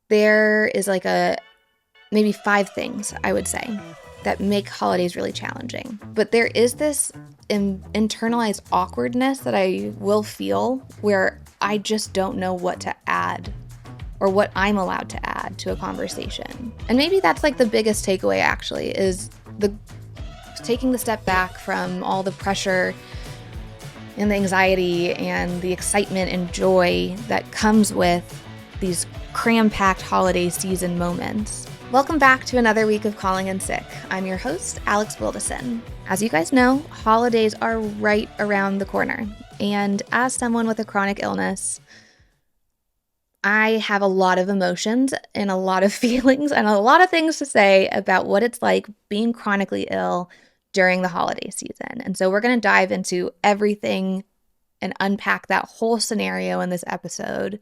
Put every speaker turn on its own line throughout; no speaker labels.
There is like maybe 5 things I would say that make holidays really challenging. But there is this internalized awkwardness that I will feel where I just don't know what to add or what I'm allowed to add to a conversation. And maybe that's like the biggest takeaway actually, is the taking the step back from all the pressure and the anxiety and the excitement and joy that comes with these cram-packed holiday season moments. Welcome back to another week of Calling in Sick. I'm your host, Alex Wildeson. As you guys know, holidays are right around the corner. And as someone with a chronic illness, I have a lot of emotions and a lot of feelings and a lot of things to say about what it's like being chronically ill during the holiday season. And so we're going to dive into everything and unpack that whole scenario in this episode.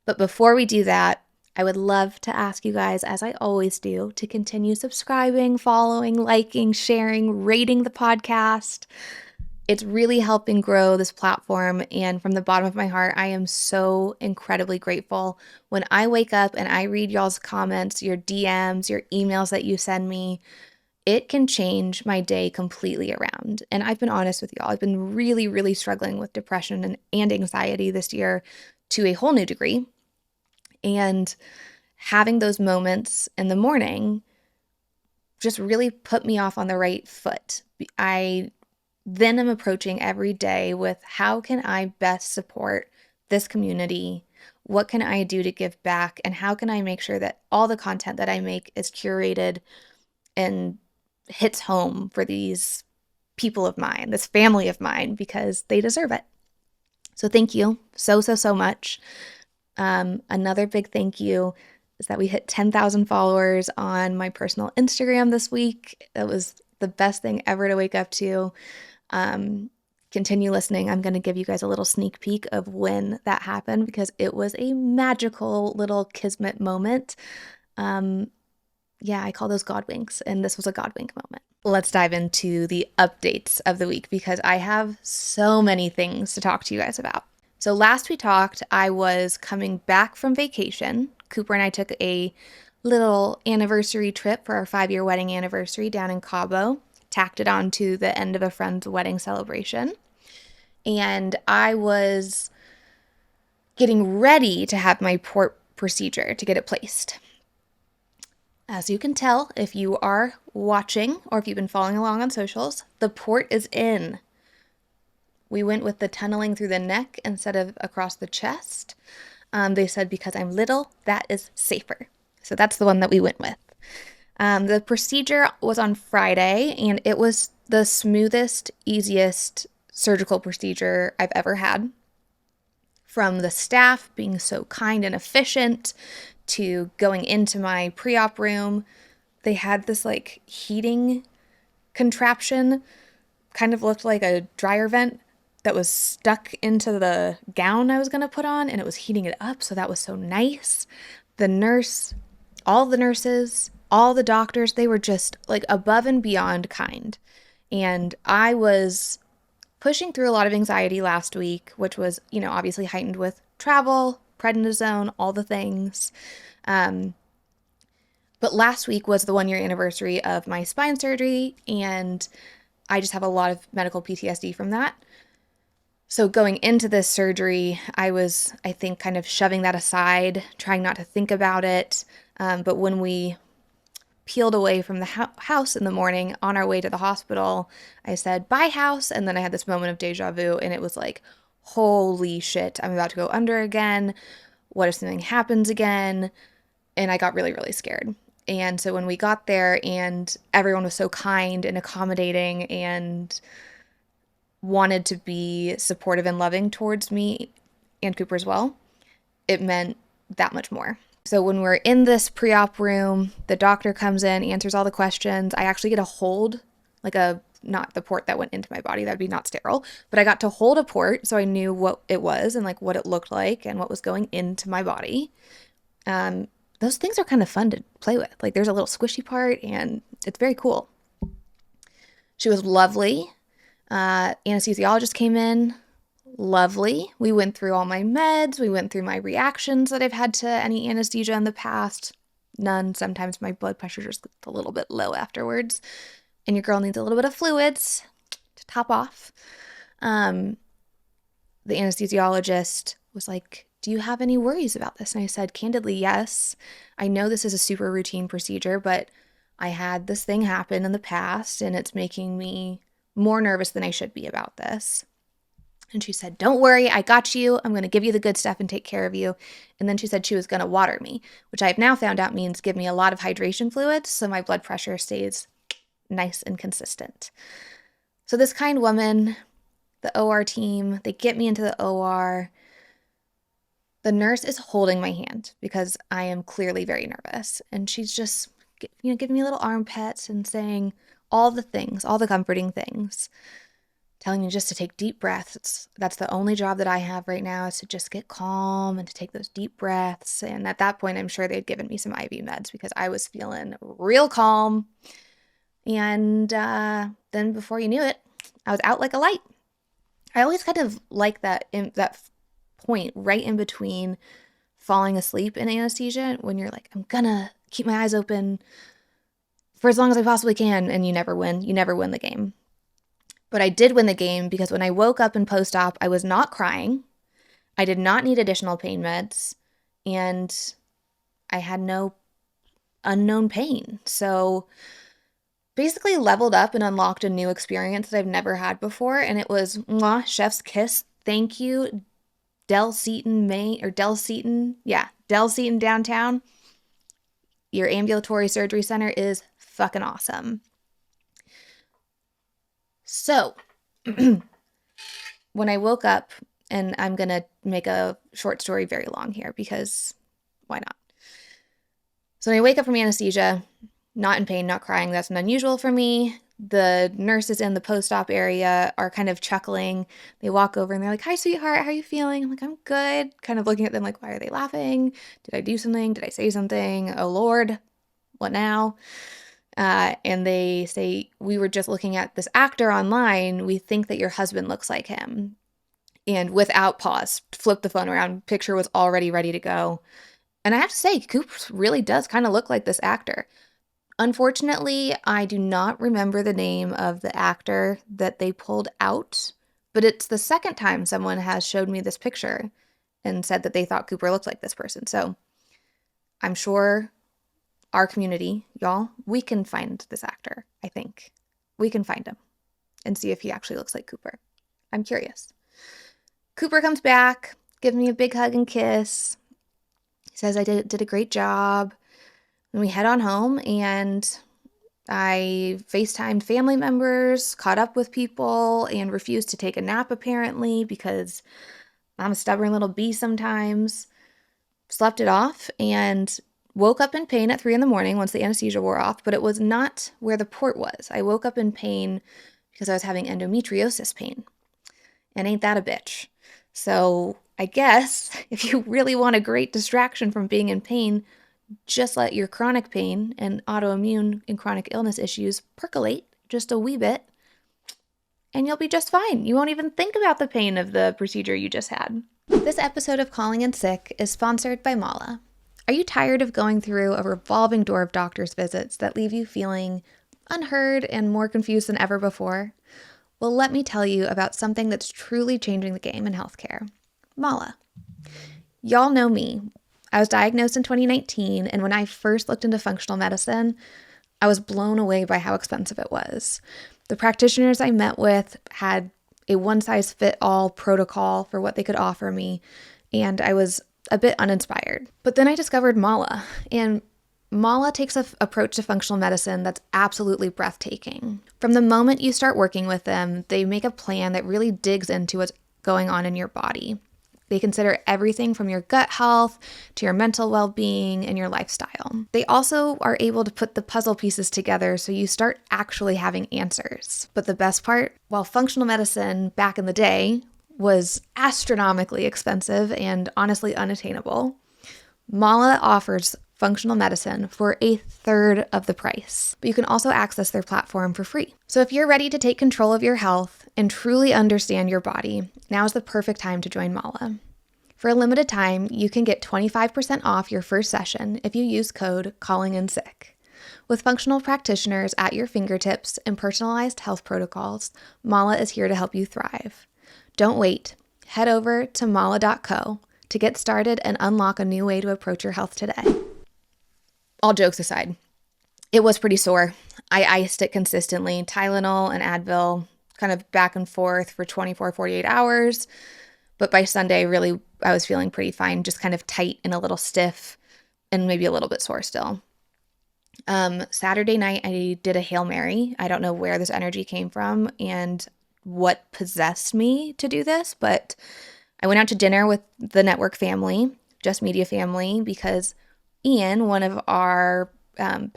But before we do that, I would love to ask you guys, as I always do, to continue subscribing, following, liking, sharing, rating the podcast. It's really helping grow this platform, and from the bottom of my heart, I am so incredibly grateful when I wake up and I read y'all's comments, your DMs, your emails that you send me. It can change my day completely around. And I've been honest with y'all. I've been really, really struggling with depression and anxiety this year to a whole new degree. And having those moments in the morning just really put me off on the right foot. I then I'm approaching every day with how can I best support this community? What can I do to give back? And how can I make sure that all the content that I make is curated and hits home for these people of mine, this family of mine, because they deserve it. So thank you so much. Another big thank you is that we hit 10,000 followers on my personal Instagram this week. It was the best thing ever to wake up to. Continue listening. I'm going to give you guys a little sneak peek of when that happened because it was a magical little kismet moment. I call those God winks, and this was a God wink moment. Let's dive into the updates of the week because I have so many things to talk to you guys about. So last we talked, I was coming back from vacation. Cooper and I took a little anniversary trip for our 5-year wedding anniversary down in Cabo. Tacked it on to the end of a friend's wedding celebration. And I was getting ready to have my port procedure to get it placed. As you can tell, if you are watching or if you've been following along on socials, the port is in. We went with the tunneling through the neck instead of across the chest. They said because I'm little, that is safer. So that's the one that we went with. The procedure was on Friday, and it was the smoothest, easiest surgical procedure I've ever had. From the staff being so kind and efficient to going into my pre-op room, they had this like heating contraption, kind of looked like a dryer vent that was stuck into the gown I was going to put on, and it was heating it up, so that was so nice. The nurse, all the nurses, all the doctors, they were just like above and beyond kind. And I was pushing through a lot of anxiety last week, which was, obviously heightened with travel, prednisone, all the things. But last week was the 1-year anniversary of my spine surgery, and I just have a lot of medical PTSD from that. So going into this surgery, I was, I think, kind of shoving that aside, trying not to think about it. But when we peeled away from the house in the morning on our way to the hospital, I said, bye house. And then I had this moment of deja vu, and it was like, holy shit, I'm about to go under again. What if something happens again? And I got really, really scared. And so when we got there and everyone was so kind and accommodating and wanted to be supportive and loving towards me and Cooper as well, it meant that much more. So when we're in this pre-op room, the doctor comes in, answers all the questions. I actually get to hold not the port that went into my body, that'd be not sterile, but I got to hold a port so I knew what it was and like what it looked like and what was going into my body. Those things are kind of fun to play with. Like there's a little squishy part and it's very cool. She was lovely. Anesthesiologist came in, Lovely. We went through all my meds. We went through my reactions that I've had to any anesthesia in the past. None. Sometimes my blood pressure just gets a little bit low afterwards. And your girl needs a little bit of fluids to top off. The anesthesiologist was like, do you have any worries about this? And I said, candidly, yes. I know this is a super routine procedure, but I had this thing happen in the past and it's making me more nervous than I should be about this. And she said, don't worry, I got you. I'm going to give you the good stuff and take care of you. And then she said she was going to water me, which I've now found out means give me a lot of hydration fluids so my blood pressure stays nice and consistent. So this kind woman, the OR team, they get me into the OR. The nurse is holding my hand because I am clearly very nervous. And she's just, giving me little arm pets and saying all the things, all the comforting things. Telling me just to take deep breaths. That's the only job that I have right now, is to just get calm and to take those deep breaths. And at that point, I'm sure they'd given me some IV meds because I was feeling real calm. And then before you knew it, I was out like a light. I always kind of like that point right in between falling asleep in anesthesia when you're like, I'm gonna keep my eyes open for as long as I possibly can, and you never win. You never win the game. But I did win the game because when I woke up in post-op, I was not crying. I did not need additional pain meds, and I had no unknown pain. So basically leveled up and unlocked a new experience that I've never had before, and it was mwah, chef's kiss. Thank you, Del Seaton downtown. Your ambulatory surgery center is fucking awesome. So, when I woke up, and I'm going to make a short story very long here because why not? So when I wake up from anesthesia, not in pain, not crying, that's unusual for me. The nurses in the post-op area are kind of chuckling. They walk over and they're like, hi, sweetheart, how are you feeling? I'm like, I'm good. Kind of looking at them like, why are they laughing? Did I do something? Did I say something? Oh, Lord, what now? And they say, we were just looking at this actor online. We think that your husband looks like him. And without pause, flip the phone around. Picture was already ready to go. And I have to say, Coop really does kind of look like this actor. Unfortunately, I do not remember the name of the actor that they pulled out, but it's the second time someone has showed me this picture and said that they thought Cooper looked like this person. So I'm sure our community, y'all, we can find this actor, I think. We can find him and see if he actually looks like Cooper. I'm curious. Cooper comes back, gives me a big hug and kiss. He says I did a great job. And we head on home, and I FaceTimed family members, caught up with people, and refused to take a nap apparently because I'm a stubborn little bee sometimes. Slept it off and woke up in pain at 3 a.m. once the anesthesia wore off, but it was not where the port was. I woke up in pain because I was having endometriosis pain. And ain't that a bitch? So I guess if you really want a great distraction from being in pain, just let your chronic pain and autoimmune and chronic illness issues percolate just a wee bit, and you'll be just fine. You won't even think about the pain of the procedure you just had. This episode of Calling in Sick is sponsored by Malla. Are you tired of going through a revolving door of doctor's visits that leave you feeling unheard and more confused than ever before? Well, let me tell you about something that's truly changing the game in healthcare. Malla. Y'all know me. I was diagnosed in 2019, and when I first looked into functional medicine, I was blown away by how expensive it was. The practitioners I met with had a one-size-fit-all protocol for what they could offer me, and I was a bit uninspired. But then I discovered Malla, and Malla takes an approach to functional medicine that's absolutely breathtaking. From the moment you start working with them, they make a plan that really digs into what's going on in your body. They consider everything from your gut health to your mental well-being and your lifestyle. They also are able to put the puzzle pieces together so you start actually having answers. But the best part, while functional medicine back in the day was astronomically expensive and honestly unattainable, Malla offers functional medicine for a third of the price. But you can also access their platform for free. So if you're ready to take control of your health and truly understand your body, now is the perfect time to join Malla. For a limited time, you can get 25% off your first session if you use code CallingInSick. With functional practitioners at your fingertips and personalized health protocols, Malla is here to help you thrive. Don't wait. Head over to malla.co to get started and unlock a new way to approach your health today. All jokes aside, it was pretty sore. I iced it consistently, Tylenol and Advil, kind of back and forth for 24, 48 hours. But by Sunday, really, I was feeling pretty fine, just kind of tight and a little stiff and maybe a little bit sore still. Saturday night, I did a Hail Mary. I don't know where this energy came from and what possessed me to do this, but I went out to dinner with the network family, Just Media family, because Ian, one of our I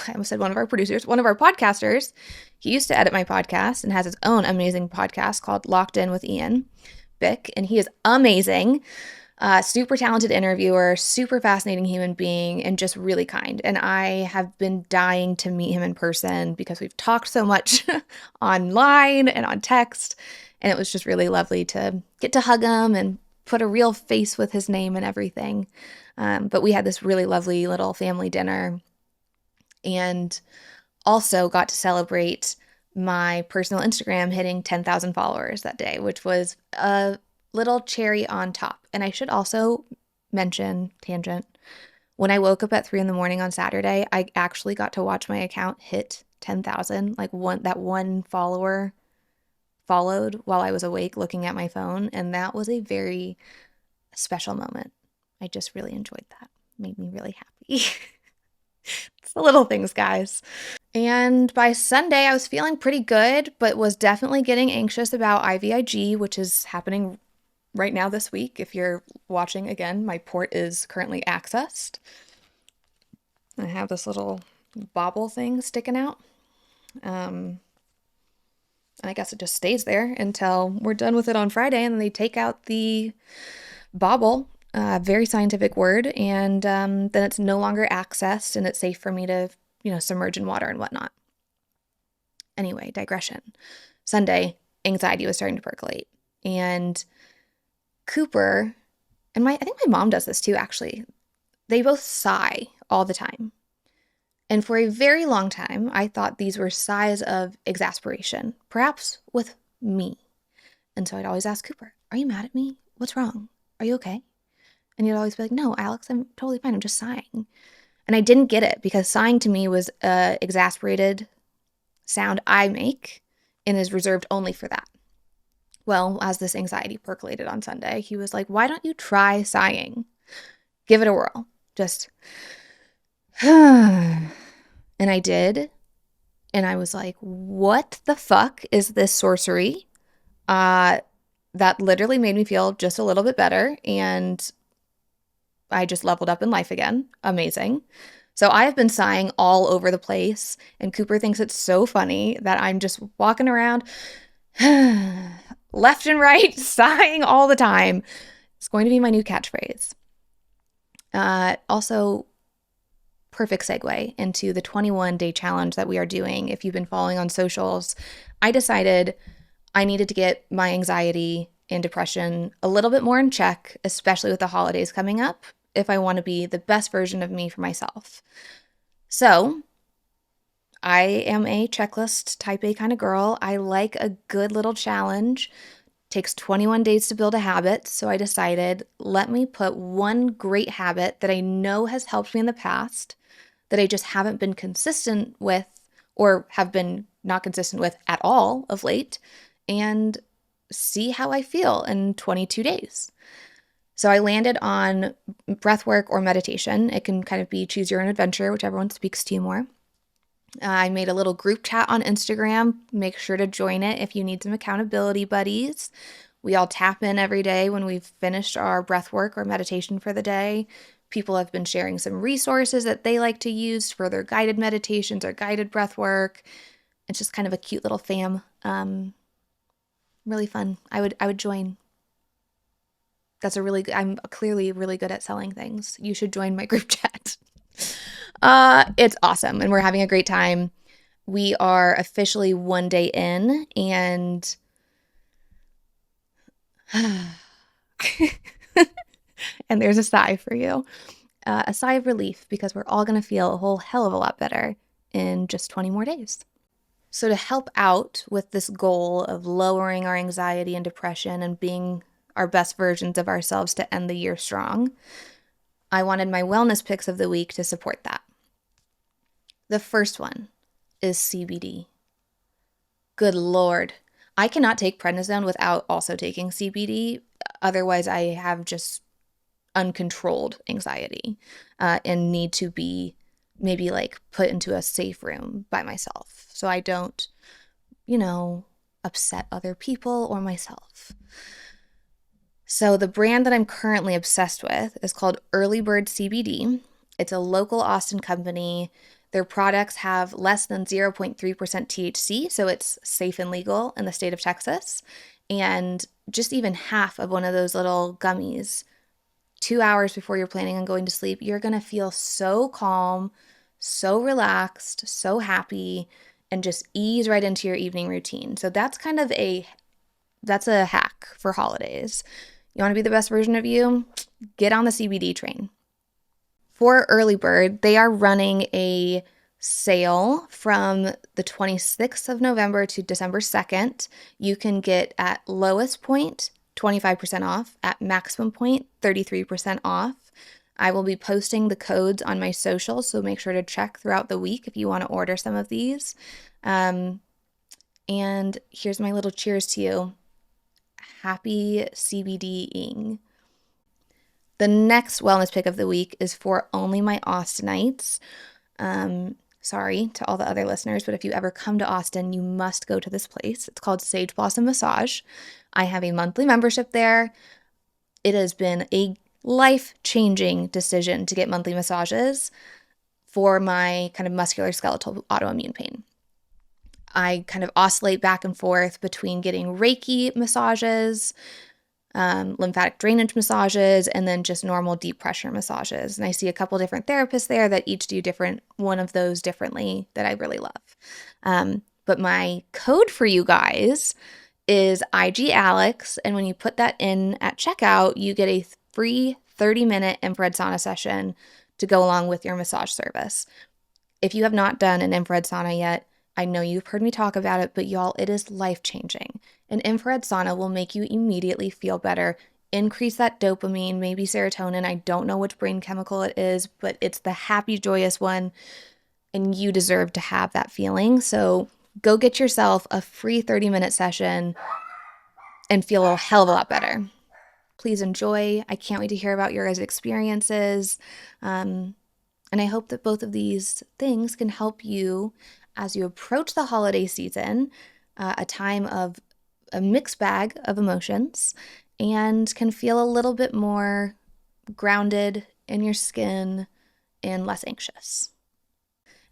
almost said one of our producers, one of our podcasters, he used to edit my podcast and has his own amazing podcast called Locked In with Ian Bick, and he is amazing. Super talented interviewer, super fascinating human being, and just really kind. And I have been dying to meet him in person because we've talked so much online and on text. And it was just really lovely to get to hug him and put a real face with his name and everything. But we had this really lovely little family dinner and also got to celebrate my personal Instagram hitting 10,000 followers that day, which was a little cherry on top. And I should also mention, tangent, when I woke up at 3 a.m. on Saturday, I actually got to watch my account hit 10,000. Like that one follower followed while I was awake looking at my phone. And that was a very special moment. I just really enjoyed that. Made me really happy. It's the little things, guys. And by Sunday, I was feeling pretty good, but was definitely getting anxious about IVIG, which is happening right now this week. If you're watching again, my port is currently accessed. I have this little bobble thing sticking out. And I guess it just stays there until we're done with it on Friday, and then they take out the bobble, very scientific word, and then it's no longer accessed and it's safe for me to, submerge in water and whatnot. Anyway, digression. Sunday, anxiety was starting to percolate, and Cooper and I think my mom does this too, actually. They both sigh all the time. And for a very long time, I thought these were sighs of exasperation, perhaps with me. And so I'd always ask Cooper, "Are you mad at me? What's wrong? Are you okay?" And he'd always be like, "No, Alex, I'm totally fine. I'm just sighing." And I didn't get it because sighing to me was an exasperated sound I make and is reserved only for that. Well, as this anxiety percolated on Sunday, he was like, "Why don't you try sighing? Give it a whirl. Just..." And I did. And I was like, what the fuck is this sorcery? That literally made me feel just a little bit better. And I just leveled up in life again. Amazing. So I have been sighing all over the place. And Cooper thinks it's so funny that I'm just walking around left and right, sighing all the time. It's going to be my new catchphrase. Also, perfect segue into the 21-day challenge that we are doing. If you've been following on socials, I decided I needed to get my anxiety and depression a little bit more in check, especially with the holidays coming up, if I want to be the best version of me for myself. So I am a checklist type A kind of girl. I like a good little challenge. Takes 21 days to build a habit. So I decided, let me put one great habit that I know has helped me in the past that I just haven't been consistent with or have been not consistent with at all of late, and see how I feel in 22 days. So I landed on breath work or meditation. It can kind of be choose your own adventure, whichever one speaks to you more. I made a little group chat on Instagram. Make sure to join it if you need some accountability buddies. We all tap in every day when we've finished our breath work or meditation for the day. People have been sharing some resources that they like to use for their guided meditations or guided breath work. It's just kind of a cute little fam. Really fun. I would join. I'm clearly really good at selling things. You should join my group chat. It's awesome, and we're having a great time. We are officially one day in, and and there's a sigh for you. A sigh of relief because we're all going to feel a whole hell of a lot better in just 20 more days. So, to help out with this goal of lowering our anxiety and depression and being our best versions of ourselves to end the year strong, I wanted my wellness picks of the week to support that. The first one is CBD. Good Lord. I cannot take prednisone without also taking CBD. Otherwise, I have just uncontrolled anxiety and need to be maybe like put into a safe room by myself so I don't, upset other people or myself. So the brand that I'm currently obsessed with is called Early Bird CBD. It's a local Austin company. Their products have less than 0.3% THC, so it's safe and legal in the state of Texas. And just even half of one of those little gummies 2 hours before you're planning on going to sleep, you're going to feel so calm, so relaxed, so happy, and just ease right into your evening routine. So that's a hack for holidays. You want to be the best version of you? Get on the CBD train. For Early Bird, they are running a sale from the 26th of November to December 2nd. You can get at lowest point 25% off, at maximum point 33% off. I will be posting the codes on my social, so make sure to check throughout the week if you want to order some of these. And here's my little cheers to you. Happy CBD-ing. The next wellness pick of the week is for only my Austinites. Sorry to all the other listeners, but if you ever come to Austin, you must go to this place. It's called Sage Blossom Massage. I have a monthly membership there. It has been a life-changing decision to get monthly massages for my kind of musculoskeletal autoimmune pain. I kind of oscillate back and forth between getting Reiki massages, lymphatic drainage massages, and then just normal deep pressure massages. And I see a couple different therapists there that each do one of those differently that I really love. But my code for you guys is IGAlex, and when you put that in at checkout, you get a free 30-minute infrared sauna session to go along with your massage service. If you have not done an infrared sauna yet, I know you've heard me talk about it, but y'all, it is life-changing. An infrared sauna will make you immediately feel better, increase that dopamine, maybe serotonin. I don't know which brain chemical it is, but it's the happy, joyous one, and you deserve to have that feeling. So go get yourself a free 30-minute session and feel a hell of a lot better. Please enjoy. I can't wait to hear about your guys' experiences. And I hope that both of these things can help you as you approach the holiday season, a time of a mixed bag of emotions, and can feel a little bit more grounded in your skin and less anxious.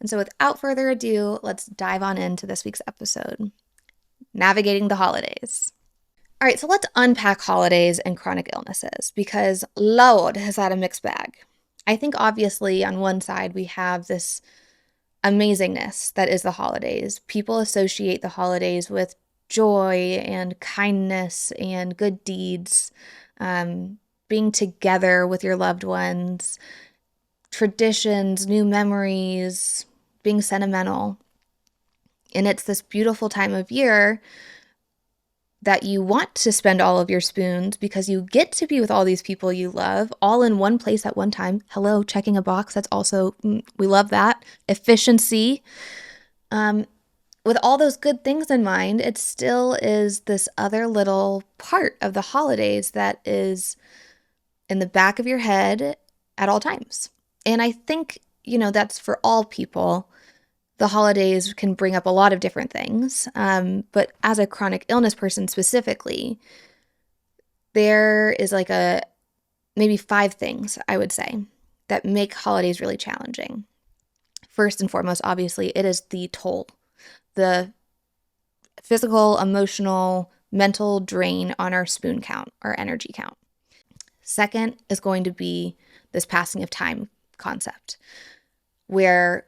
And so without further ado, let's dive on into this week's episode, Navigating the Holidays. All right, so let's unpack holidays and chronic illnesses because Lord has had a mixed bag. I think obviously on one side we have this amazingness that is the holidays. People associate the holidays with joy and kindness and good deeds, being together with your loved ones, traditions, new memories, being sentimental. And it's this beautiful time of year that you want to spend all of your spoons because you get to be with all these people you love all in one place at one time. Hello, checking a box. That's also, we love that. Efficiency. With all those good things in mind, it still is this other little part of the holidays that is in the back of your head at all times. And I think, that's for all people. The holidays can bring up a lot of different things, but as a chronic illness person specifically, there is like maybe 5 things I would say that make holidays really challenging. First and foremost, obviously, it is the toll, the physical, emotional, mental drain on our spoon count, our energy count. Second is going to be this passing of time concept. where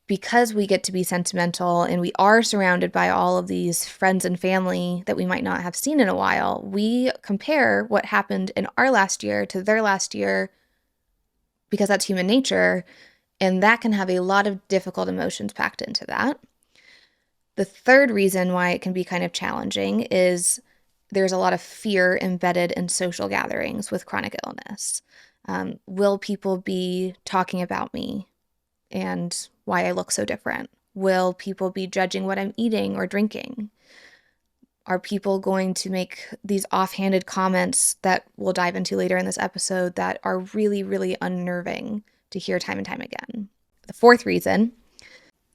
because we get to be sentimental and we are surrounded by all of these friends and family that we might not have seen in a while, we compare what happened in our last year to their last year because that's human nature, and that can have a lot of difficult emotions packed into that. The third reason why it can be kind of challenging is there's a lot of fear embedded in social gatherings with chronic illness. Will people be talking about me and why I look so different? Will people be judging what I'm eating or drinking? Are people going to make these offhanded comments that we'll dive into later in this episode that are really, really unnerving to hear time and time again? The fourth reason,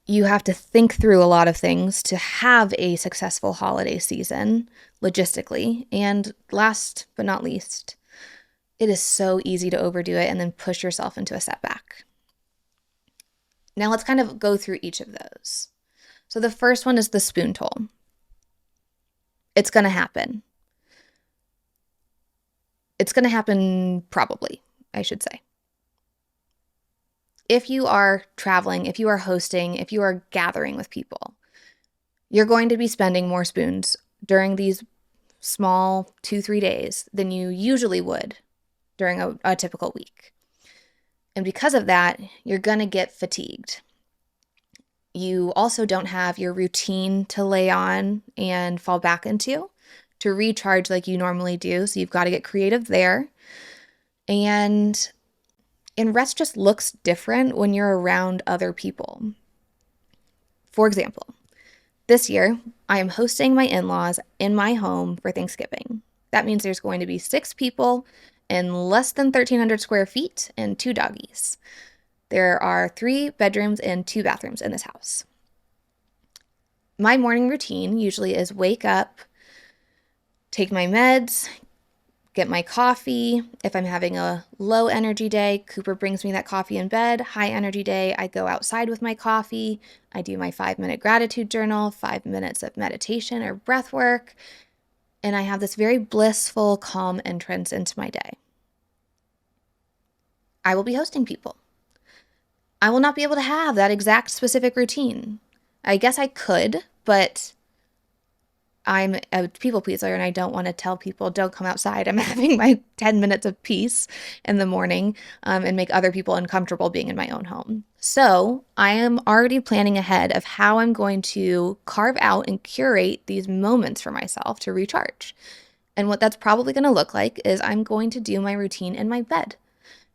you have to think through a lot of things to have a successful holiday season logistically. And last but not least, it is so easy to overdo it and then push yourself into a setback. Now let's kind of go through each of those. So the first one is the spoon toll. It's going to happen. It's going to happen probably, I should say. If you are traveling, if you are hosting, if you are gathering with people, you're going to be spending more spoons during these small 2-3 days than you usually would during a typical week. And because of that, you're going to get fatigued. You also don't have your routine to lay on and fall back into to recharge like you normally do. So you've got to get creative there. And rest just looks different when you're around other people. For example, this year, I am hosting my in-laws in my home for Thanksgiving. That means there's going to be 6 people in less than 1,300 square feet and 2 doggies. There are 3 bedrooms and 2 bathrooms in this house. My morning routine usually is wake up, take my meds, get my coffee. If I'm having a low energy day, Cooper brings me that coffee in bed. High energy day, I go outside with my coffee. I do my 5-minute gratitude journal, 5 minutes of meditation or breath work, and I have this very blissful, calm entrance into my day. I will be hosting people. I will not be able to have that exact specific routine. I guess I could, but I'm a people pleaser and I don't want to tell people, don't come outside. I'm having my 10 minutes of peace in the morning and make other people uncomfortable being in my own home. So I am already planning ahead of how I'm going to carve out and curate these moments for myself to recharge. And what that's probably going to look like is I'm going to do my routine in my bed.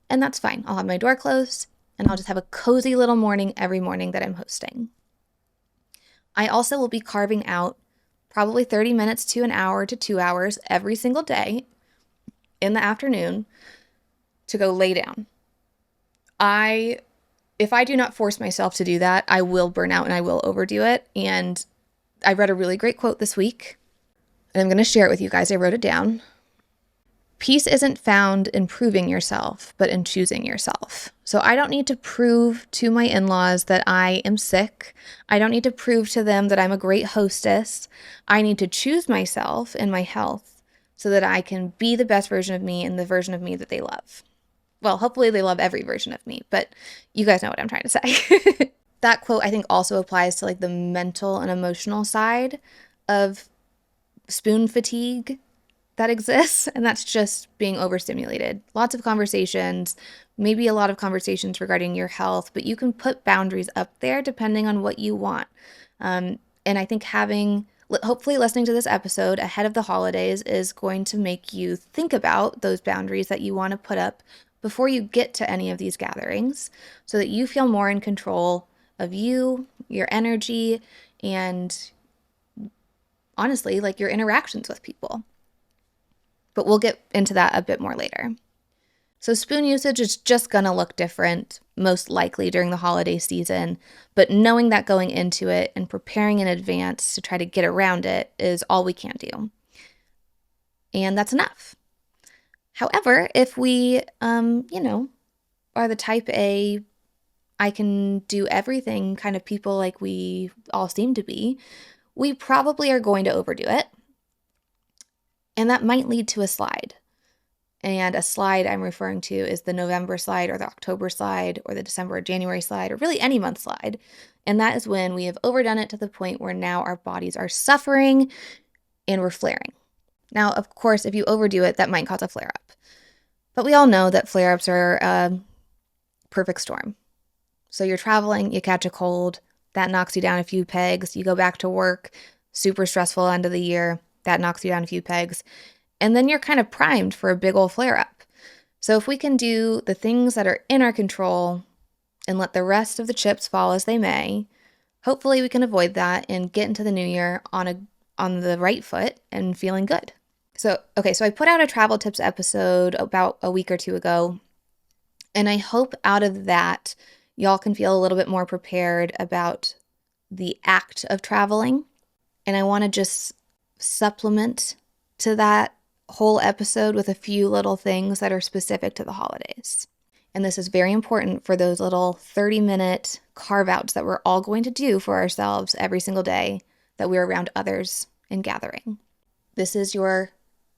And that's fine. I'll have my door closed and I'll just have a cozy little morning every morning that I'm hosting. I also will be carving out probably 30 minutes to an hour to 2 hours every single day in the afternoon to go lay down. If I do not force myself to do that, I will burn out and I will overdo it. And I read a really great quote this week, and I'm going to share it with you guys. I wrote it down. Peace isn't found in proving yourself, but in choosing yourself. So I don't need to prove to my in-laws that I am sick. I don't need to prove to them that I'm a great hostess. I need to choose myself and my health so that I can be the best version of me and the version of me that they love. Well, hopefully they love every version of me, but you guys know what I'm trying to say. That quote, I think, also applies to like the mental and emotional side of spoon fatigue that exists, and that's just being overstimulated. Lots of conversations, maybe a lot of conversations regarding your health, but you can put boundaries up there depending on what you want. And I think hopefully listening to this episode ahead of the holidays is going to make you think about those boundaries that you want to put up before you get to any of these gatherings so that you feel more in control of you, your energy, and honestly, like your interactions with people. But we'll get into that a bit more later. So spoon usage is just going to look different, most likely during the holiday season, but knowing that going into it and preparing in advance to try to get around it is all we can do. And that's enough. However, if we, are the type A, I can do everything kind of people like we all seem to be, we probably are going to overdo it. And that might lead to a slide. And a slide I'm referring to is the November slide or the October slide or the December or January slide or really any month slide. And that is when we have overdone it to the point where now our bodies are suffering and we're flaring. Now, of course, if you overdo it, that might cause a flare up. But we all know that flare ups are a perfect storm. So you're traveling, you catch a cold, that knocks you down a few pegs. You go back to work, super stressful end of the year, that knocks you down a few pegs. And then you're kind of primed for a big old flare up. So if we can do the things that are in our control and let the rest of the chips fall as they may, hopefully we can avoid that and get into the new year on the right foot and feeling good. So I put out a travel tips episode about a week or two ago, and I hope out of that y'all can feel a little bit more prepared about the act of traveling. And I want to just supplement to that whole episode with a few little things that are specific to the holidays. And this is very important for those little 30-minute carve-outs that we're all going to do for ourselves every single day that we're around others and gathering. This is your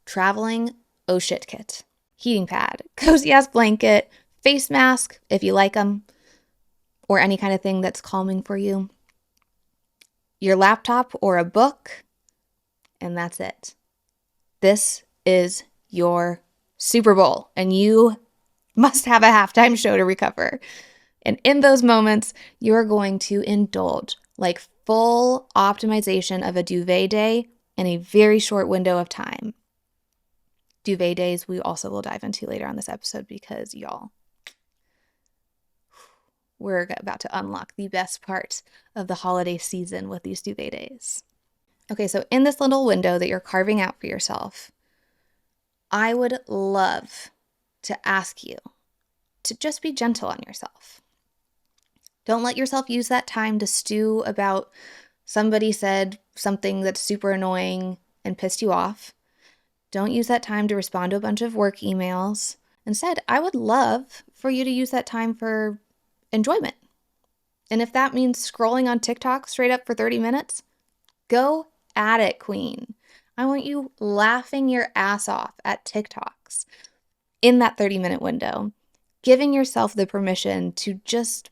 traveling oh shit kit. Heating pad, cozy ass blanket, face mask if you like them, or any kind of thing that's calming for you. Your laptop or a book, and that's it. This is your Super Bowl, and you must have a halftime show to recover. And in those moments, you're going to indulge, like full optimization of a duvet day in a very short window of time. Duvet days we also will dive into later on this episode because y'all, we're about to unlock the best part of the holiday season with these duvet days. Okay, so in this little window that you're carving out for yourself, I would love to ask you to just be gentle on yourself. Don't let yourself use that time to stew about somebody said something that's super annoying and pissed you off. Don't use that time to respond to a bunch of work emails. Instead, I would love for you to use that time for enjoyment. And if that means scrolling on TikTok straight up for 30 minutes, go at it, queen. I want you laughing your ass off at TikToks in that 30-minute window, giving yourself the permission to just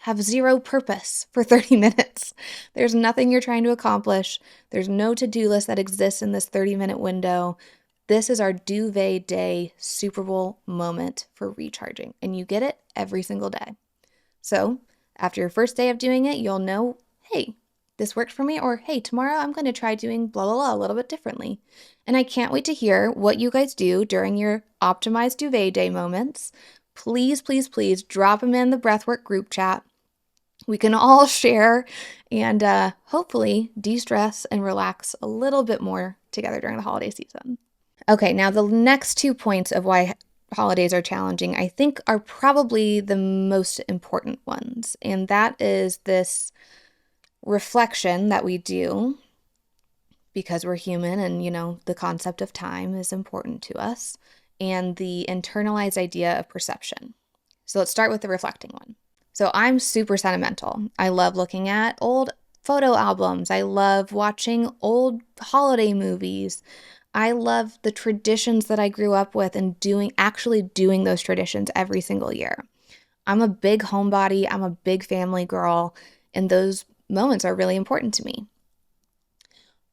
have zero purpose for 30 minutes. There's nothing you're trying to accomplish. There's no to-do list that exists in this 30-minute window. This is our duvet day Super Bowl moment for recharging, and you get it every single day. So after your first day of doing it, you'll know, hey, this worked for me, or hey, tomorrow I'm going to try doing blah, blah, blah a little bit differently. And I can't wait to hear what you guys do during your optimized duvet day moments. Please, please, please drop them in the breathwork group chat. We can all share and hopefully de-stress and relax a little bit more together during the holiday season. Okay, now the next 2 points of why holidays are challenging, I think, are probably the most important ones. And that is this reflection that we do because we're human and, the concept of time is important to us, and the internalized idea of perception. So let's start with the reflecting one. So I'm super sentimental. I love looking at old photo albums. I love watching old holiday movies. I love the traditions that I grew up with and actually doing those traditions every single year. I'm a big homebody. I'm a big family girl, and those moments are really important to me.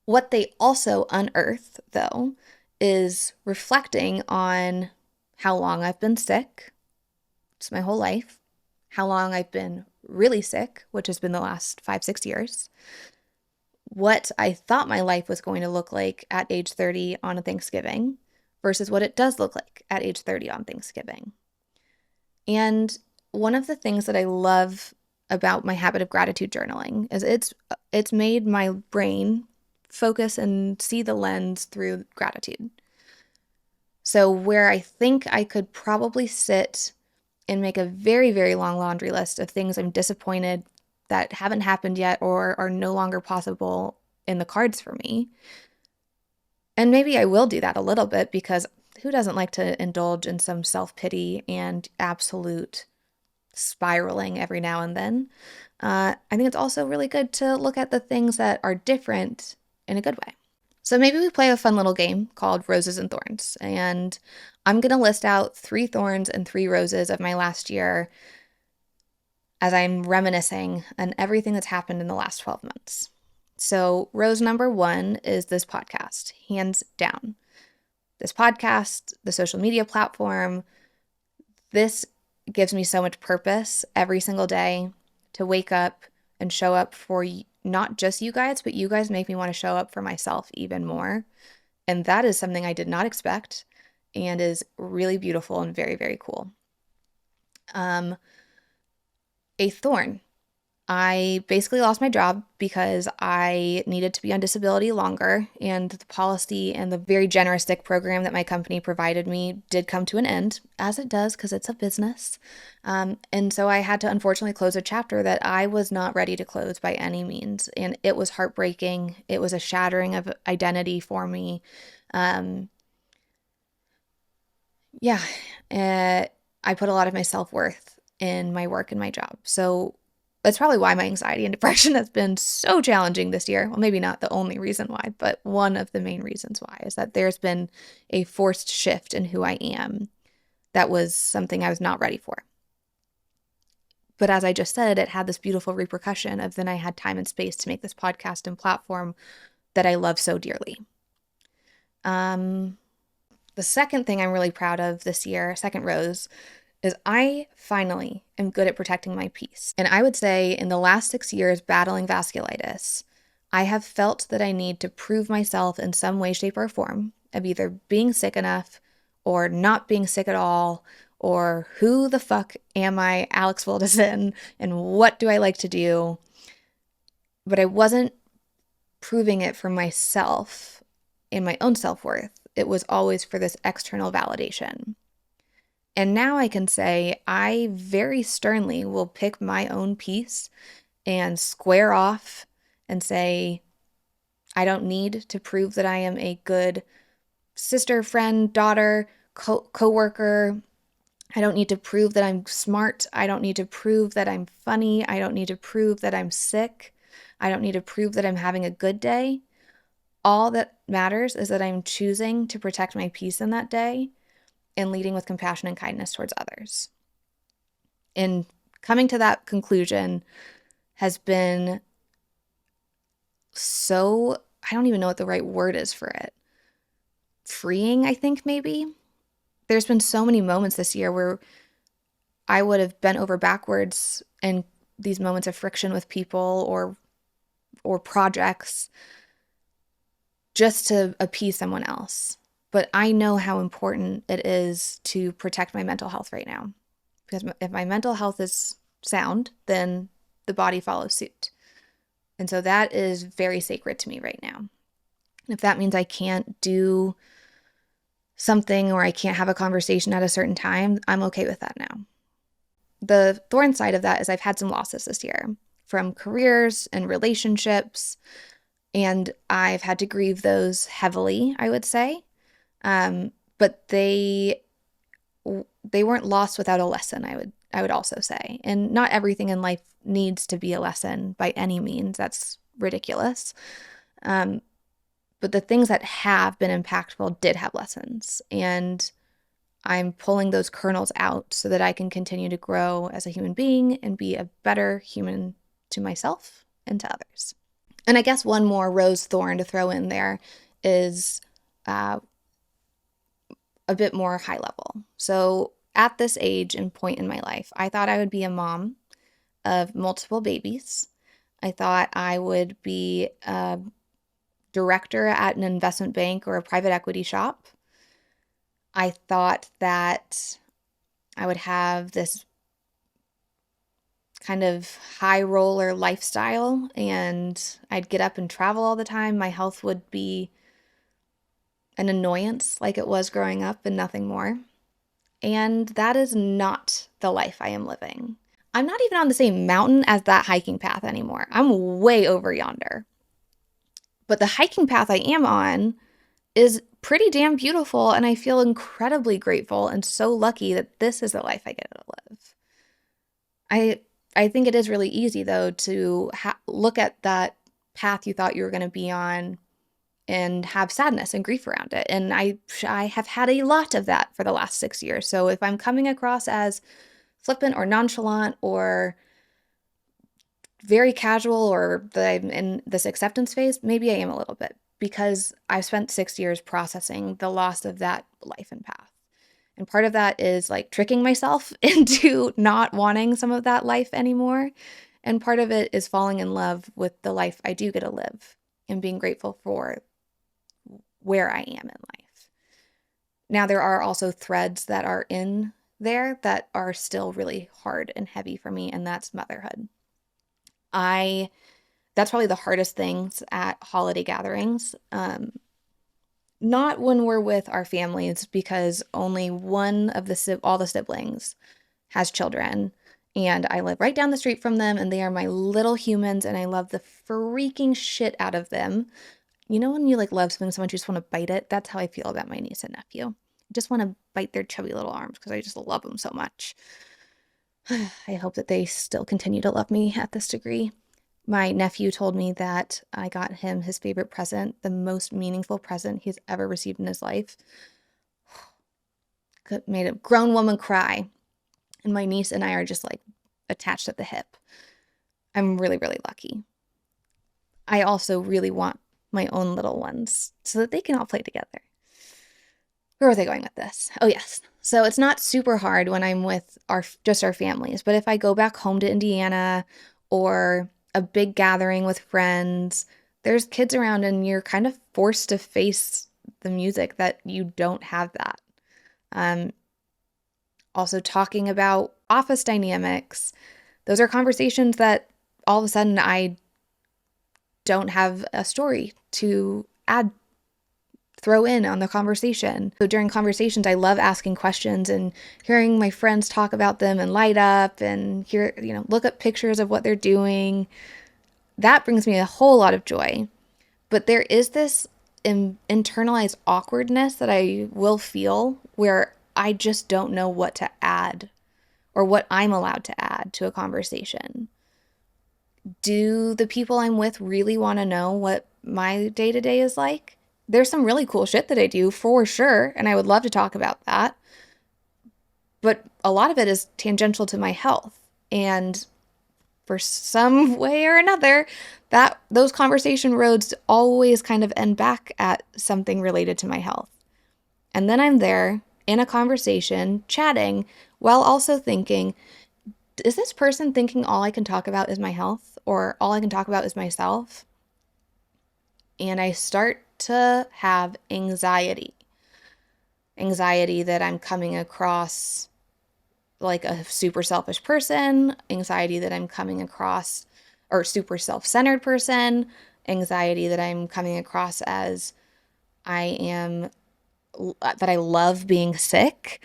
What they also unearth, though, is reflecting on how long I've been sick. It's my whole life. How long I've been really sick, which has been the last 5-6 years. What I thought my life was going to look like at age 30 on a Thanksgiving versus what it does look like at age 30 on Thanksgiving. And one of the things that I love about my habit of gratitude journaling is it's made my brain focus and see the lens through gratitude. So where I think I could probably sit and make a very, very long laundry list of things I'm disappointed that haven't happened yet or are no longer possible in the cards for me. And maybe I will do that a little bit because who doesn't like to indulge in some self-pity and absolute spiraling every now and then? I think it's also really good to look at the things that are different in a good way. So maybe we play a fun little game called Roses and Thorns. And I'm going to list out 3 thorns and 3 roses of my last year as I'm reminiscing on everything that's happened in the last 12 months. So, rose number 1 is this podcast, hands down. This podcast, the social media platform, this gives me so much purpose every single day to wake up and show up for not just you guys, but you guys make me want to show up for myself even more. And that is something I did not expect and is really beautiful and very, very cool. A thorn. I basically lost my job because I needed to be on disability longer, and the policy and the very generous sick program that my company provided me did come to an end, as it does because it's a business. And so I had to unfortunately close a chapter that I was not ready to close by any means, and it was heartbreaking. It was a shattering of identity for me. Yeah, I put a lot of my self-worth in my work and my job. So that's probably why my anxiety and depression has been so challenging this year. Well, maybe not the only reason why, but one of the main reasons why is that there's been a forced shift in who I am. That was something I was not ready for. But as I just said, it had this beautiful repercussion of then I had time and space to make this podcast and platform that I love so dearly. The second thing I'm really proud of this year, second rose, is I finally am good at protecting my peace. And I would say in the last 6 years battling vasculitis, I have felt that I need to prove myself in some way, shape, or form of either being sick enough or not being sick at all, or who the fuck am I, Alex Wilderson, and what do I like to do? But I wasn't proving it for myself in my own self-worth. It was always for this external validation. And now I can say I very sternly will pick my own peace and square off and say, I don't need to prove that I am a good sister, friend, daughter, co-worker. I don't need to prove that I'm smart. I don't need to prove that I'm funny. I don't need to prove that I'm sick. I don't need to prove that I'm having a good day. All that matters is that I'm choosing to protect my peace in that day and leading with compassion and kindness towards others. And coming to that conclusion has been so, I don't even know what the right word is for it. Freeing, I think, maybe. There's been so many moments this year where I would have bent over backwards in these moments of friction with people or projects just to appease someone else. But I know how important it is to protect my mental health right now. Because if my mental health is sound, then the body follows suit. And so that is very sacred to me right now. And if that means I can't do something or I can't have a conversation at a certain time, I'm okay with that now. The thorn side of that is I've had some losses this year from careers and relationships, and I've had to grieve those heavily, I would say. But they weren't lost without a lesson, I would also say. And not everything in life needs to be a lesson by any means. That's ridiculous. But the things that have been impactful did have lessons. And I'm pulling those kernels out so that I can continue to grow as a human being and be a better human to myself and to others. And I guess one more rose thorn to throw in there is a bit more high level. So at this age and point in my life, I thought I would be a mom of multiple babies. I thought I would be a director at an investment bank or a private equity shop. I thought that I would have this kind of high roller lifestyle and I'd get up and travel all the time. My health would be an annoyance like it was growing up and nothing more. And that is not the life I am living. I'm not even on the same mountain as that hiking path anymore. I'm way over yonder. But the hiking path I am on is pretty damn beautiful, and I feel incredibly grateful and so lucky that this is the life I get to live. I think it is really easy, though, to look at that path you thought you were going to be on and have sadness and grief around it. And I have had a lot of that for the last 6 years. So if I'm coming across as flippant or nonchalant or very casual, or that I'm in this acceptance phase, maybe I am a little bit, because I've spent 6 years processing the loss of that life and path. And part of that is like tricking myself into not wanting some of that life anymore. And part of it is falling in love with the life I do get to live and being grateful for where I am in life. Now, there are also threads that are in there that are still really hard and heavy for me, and that's motherhood. That's probably the hardest things at holiday gatherings. Not when we're with our families, because only one of all the siblings has children, and I live right down the street from them, and they are my little humans, and I love the freaking shit out of them. You know when you like love something so much you just want to bite it? That's how I feel about my niece and nephew. I just want to bite their chubby little arms because I just love them so much. I hope that they still continue to love me at this degree. My nephew told me that I got him his favorite present, the most meaningful present he's ever received in his life. Made a grown woman cry. And my niece and I are just like attached at the hip. I'm really, really lucky. I also really want my own little ones so that they can all play together. Where was I going with this? Oh, yes. So it's not super hard when I'm with just our families, but if I go back home to Indiana or a big gathering with friends, there's kids around and you're kind of forced to face the music that you don't have that. Also talking about office dynamics. Those are conversations that all of a sudden I don't have a story to throw in on the conversation. So during conversations, I love asking questions and hearing my friends talk about them and light up and look at pictures of what they're doing. That brings me a whole lot of joy. But there is this internalized awkwardness that I will feel where I just don't know what to add or what I'm allowed to add to a conversation. Do the people I'm with really want to know what my day-to-day is like? There's some really cool shit that I do for sure, and I would love to talk about that. But a lot of it is tangential to my health. And for some way or another, those conversation roads always kind of end back at something related to my health. And then I'm there in a conversation, chatting, while also thinking, is this person thinking all I can talk about is my health, or all I can talk about is myself? And I start to have anxiety that I'm coming across like a super selfish person, anxiety that I'm coming across, or super self-centered person, anxiety that I'm coming across as that I love being sick.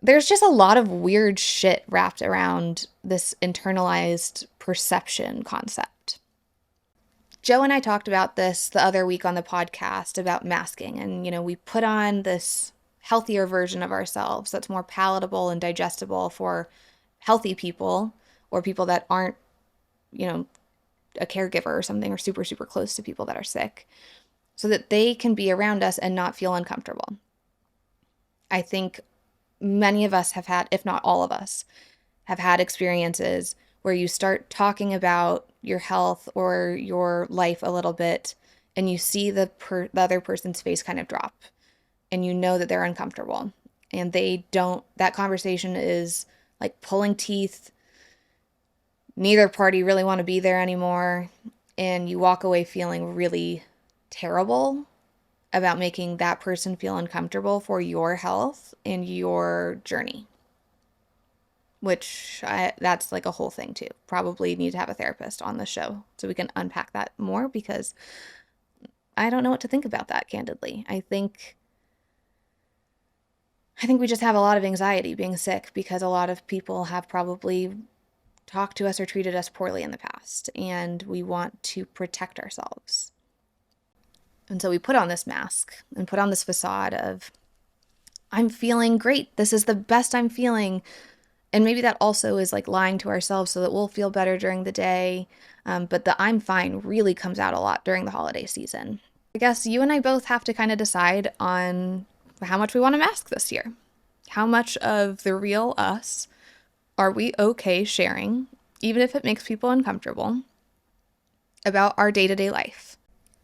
There's just a lot of weird shit wrapped around this internalized perception concept. Joe and I talked about this the other week on the podcast about masking, and we put on this healthier version of ourselves that's more palatable and digestible for healthy people or people that aren't, a caregiver or something, or super, super close to people that are sick, so that they can be around us and not feel uncomfortable. I think many of us have had, if not all of us, have had experiences where you start talking about your health or your life a little bit and you see the other person's face kind of drop and you know that they're uncomfortable and that conversation is like pulling teeth. Neither party really want to be there anymore. And you walk away feeling really terrible about making that person feel uncomfortable for your health and your journey. That's like a whole thing too. Probably need to have a therapist on the show so we can unpack that more, because I don't know what to think about that, candidly. I think we just have a lot of anxiety being sick because a lot of people have probably talked to us or treated us poorly in the past, and we want to protect ourselves. And so we put on this mask and put on this facade of, I'm feeling great. This is the best I'm feeling. And maybe that also is like lying to ourselves so that we'll feel better during the day. But the I'm fine really comes out a lot during the holiday season. I guess you and I both have to kind of decide on how much we want to mask this year. How much of the real us are we okay sharing, even if it makes people uncomfortable, about our day to day life?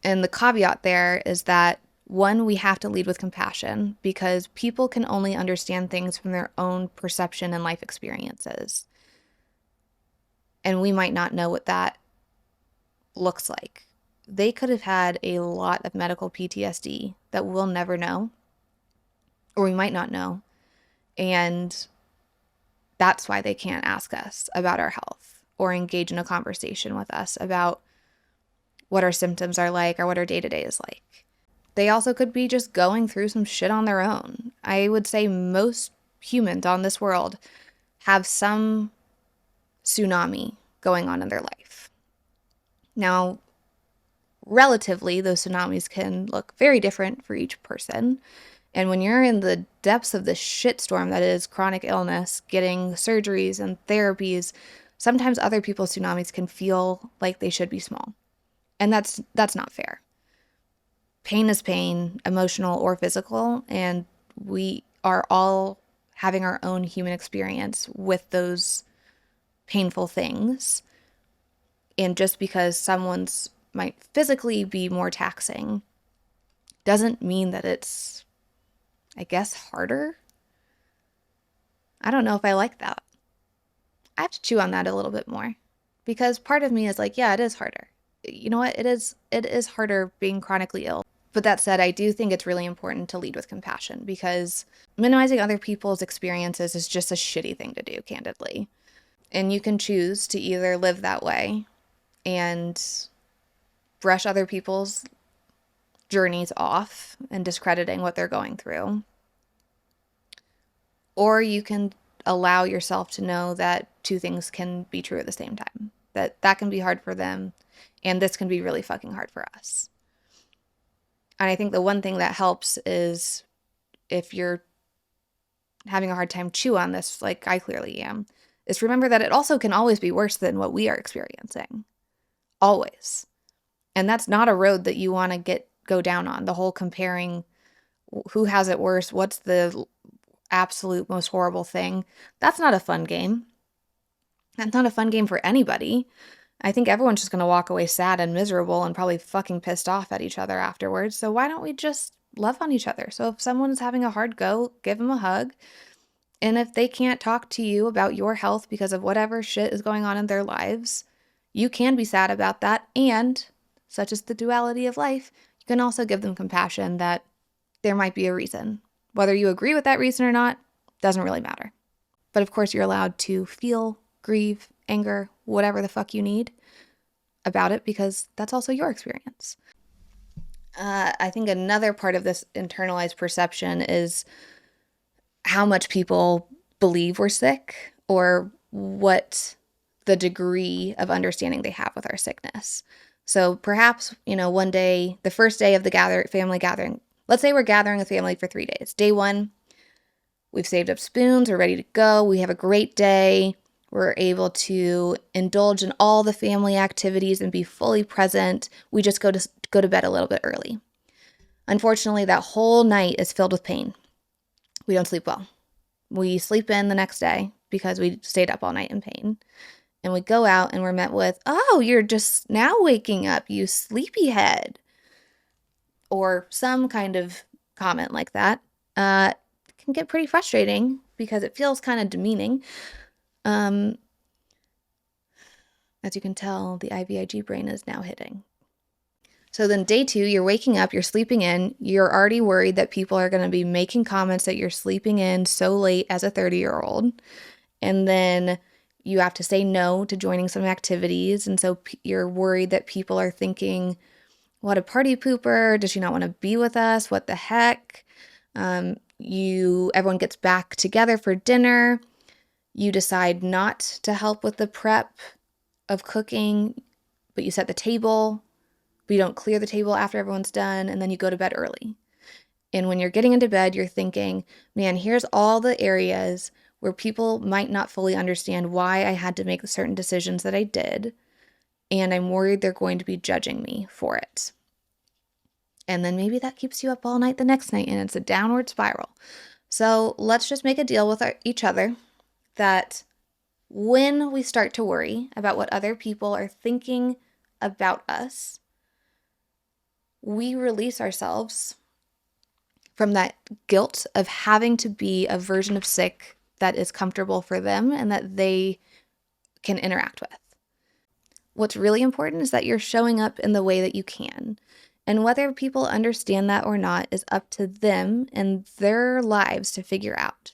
And the caveat there is that one, we have to lead with compassion because people can only understand things from their own perception and life experiences. And we might not know what that looks like. They could have had a lot of medical PTSD that we'll never know, or we might not know. And that's why they can't ask us about our health or engage in a conversation with us about what our symptoms are like or what our day to day is like. They also could be just going through some shit on their own. I would say most humans on this world have some tsunami going on in their life. Now, relatively, those tsunamis can look very different for each person. And when you're in the depths of the shitstorm that is chronic illness, getting surgeries and therapies, sometimes other people's tsunamis can feel like they should be small. And that's not fair. Pain is pain, emotional or physical, and we are all having our own human experience with those painful things. And just because someone's might physically be more taxing doesn't mean that it's, I guess, harder. I don't know if I like that. I have to chew on that a little bit more because part of me is like, yeah, it is harder. You know what? It is harder being chronically ill. But that said, I do think it's really important to lead with compassion because minimizing other people's experiences is just a shitty thing to do, candidly. And you can choose to either live that way and brush other people's journeys off and discrediting what they're going through. Or you can allow yourself to know that two things can be true at the same time. That can be hard for them, and this can be really fucking hard for us. And I think the one thing that helps is if you're having a hard time chew on this, like I clearly am, is remember that it also can always be worse than what we are experiencing. Always. And that's not a road that you want to go down on. The whole comparing who has it worse, what's the absolute most horrible thing. That's not a fun game. That's not a fun game for anybody. I think everyone's just going to walk away sad and miserable and probably fucking pissed off at each other afterwards. So why don't we just love on each other? So if someone's having a hard go, give them a hug. And if they can't talk to you about your health because of whatever shit is going on in their lives, you can be sad about that. And such is the duality of life, you can also give them compassion that there might be a reason. Whether you agree with that reason or not, doesn't really matter. But of course, you're allowed to feel, grieve, anger, whatever the fuck you need about it because that's also your experience. I think another part of this internalized perception is how much people believe we're sick or what the degree of understanding they have with our sickness. So perhaps, one day, the first day of the family gathering, let's say we're gathering a family for 3 days. Day one, we've saved up spoons, we're ready to go, we have a great day, we're able to indulge in all the family activities and be fully present. We just go to bed a little bit early. Unfortunately, that whole night is filled with pain. We don't sleep well. We sleep in the next day because we stayed up all night in pain. And we go out and we're met with, oh, you're just now waking up, you sleepyhead. Or some kind of comment like that. Can get pretty frustrating because it feels kind of demeaning. As you can tell, the IVIG brain is now hitting. So then day 2, you're waking up, you're sleeping in, you're already worried that people are going to be making comments that you're sleeping in so late as a 30-year-old. And then you have to say no to joining some activities. And so you're worried that people are thinking, what a party pooper. Does she not want to be with us? What the heck? Everyone gets back together for dinner. You decide not to help with the prep of cooking, but you set the table. But you don't clear the table after everyone's done, and then you go to bed early. And when you're getting into bed, you're thinking, man, here's all the areas where people might not fully understand why I had to make certain decisions that I did, and I'm worried they're going to be judging me for it. And then maybe that keeps you up all night the next night, and it's a downward spiral. So let's just make a deal with each other that when we start to worry about what other people are thinking about us, we release ourselves from that guilt of having to be a version of sick that is comfortable for them and that they can interact with. What's really important is that you're showing up in the way that you can. And whether people understand that or not is up to them and their lives to figure out.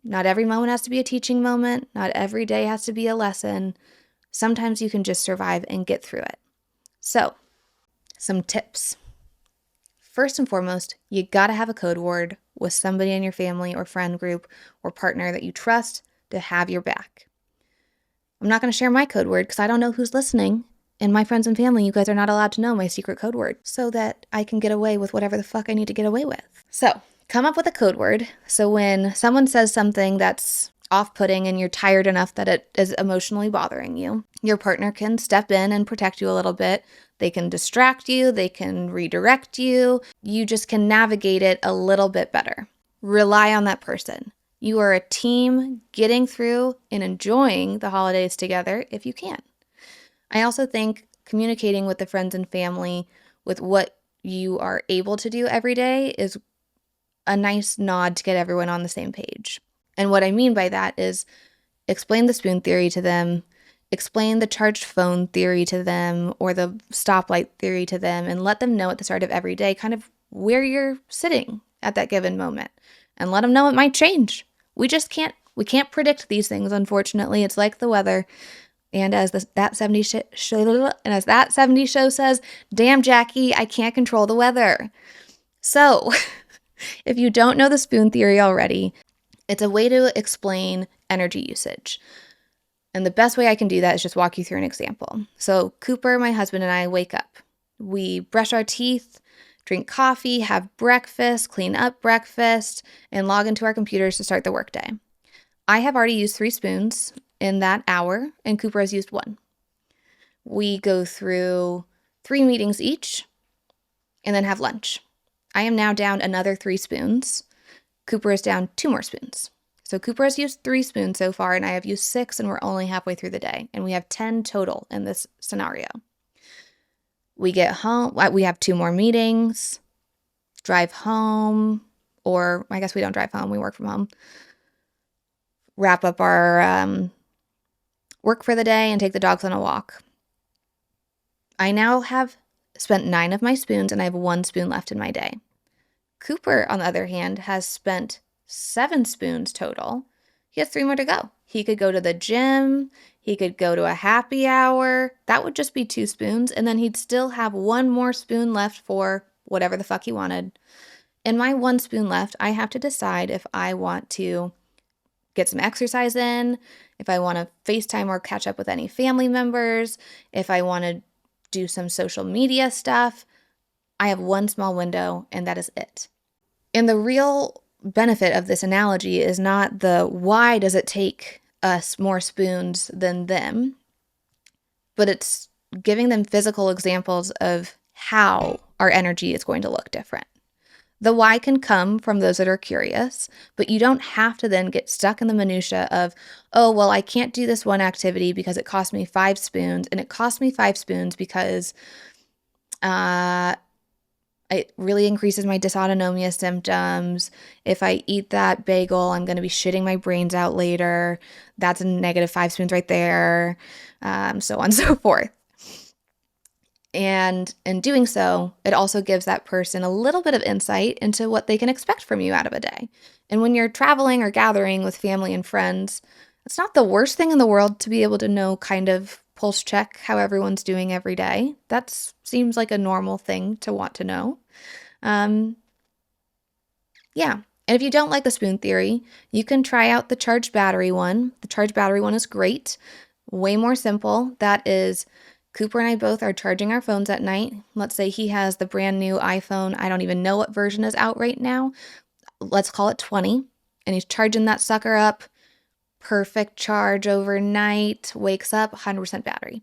Not every moment has to be a teaching moment. Not every day has to be a lesson. Sometimes you can just survive and get through it. So, some tips. First and foremost, you gotta have a code word with somebody in your family or friend group or partner that you trust to have your back. I'm not gonna share my code word because I don't know who's listening. And my friends and family, you guys are not allowed to know my secret code word so that I can get away with whatever the fuck I need to get away with. So, come up with a code word. So when someone says something that's off-putting and you're tired enough that it is emotionally bothering you, your partner can step in and protect you a little bit. They can distract you, they can redirect you. You just can navigate it a little bit better. Rely on that person. You are a team getting through and enjoying the holidays together if you can. I also think communicating with the friends and family with what you are able to do every day is a nice nod to get everyone on the same page. And what I mean by that is explain the spoon theory to them, explain the charged phone theory to them or the stoplight theory to them, and let them know at the start of every day kind of where you're sitting at that given moment. And let them know it might change. We can't predict these things, unfortunately. It's like the weather. And as that 70s show says, damn, Jackie, I can't control the weather. So if you don't know the spoon theory already, it's a way to explain energy usage. And the best way I can do that is just walk you through an example. So Cooper, my husband, and I wake up. We brush our teeth, drink coffee, have breakfast, clean up breakfast, and log into our computers to start the workday. I have already used 3 spoons in that hour, and Cooper has used 1. We go through 3 meetings each and then have lunch. I am now down another 3 spoons. Cooper is down 2 more spoons. So Cooper has used 3 spoons so far, and I have used 6, and we're only halfway through the day. And we have 10 total in this scenario. We get home, we have 2 more meetings, drive home, or I guess we don't drive home, we work from home. Wrap up our work for the day and take the dogs on a walk. I now have spent 9 of my spoons, and I have 1 spoon left in my day. Cooper, on the other hand, has spent 7 spoons total. He has 3 more to go. He could go to the gym. He could go to a happy hour. That would just be 2 spoons. And then he'd still have 1 more spoon left for whatever the fuck he wanted. In my 1 spoon left, I have to decide if I want to get some exercise in, if I want to FaceTime or catch up with any family members, if I want to do some social media stuff. I have 1 small window, and that is it. And the real benefit of this analogy is not the why does it take us more spoons than them, but it's giving them physical examples of how our energy is going to look different. The why can come from those that are curious, but you don't have to then get stuck in the minutia of, oh, well, I can't do this one activity because it cost me 5 spoons, and it cost me 5 spoons because it really increases my dysautonomia symptoms. If I eat that bagel, I'm going to be shitting my brains out later. That's a negative 5 spoons right there, so on and so forth. And in doing so, it also gives that person a little bit of insight into what they can expect from you out of a day. And when you're traveling or gathering with family and friends, it's not the worst thing in the world to be able to know kind of pulse check how everyone's doing every day. That seems like a normal thing to want to know. Yeah. And if you don't like the spoon theory, you can try out the charged battery one. The charged battery one is great. Way more simple. That is, Cooper and I both are charging our phones at night. Let's say he has the brand new iPhone. I don't even know what version is out right now. Let's call it 20. And he's charging that sucker up. Perfect charge overnight. Wakes up, 100% battery.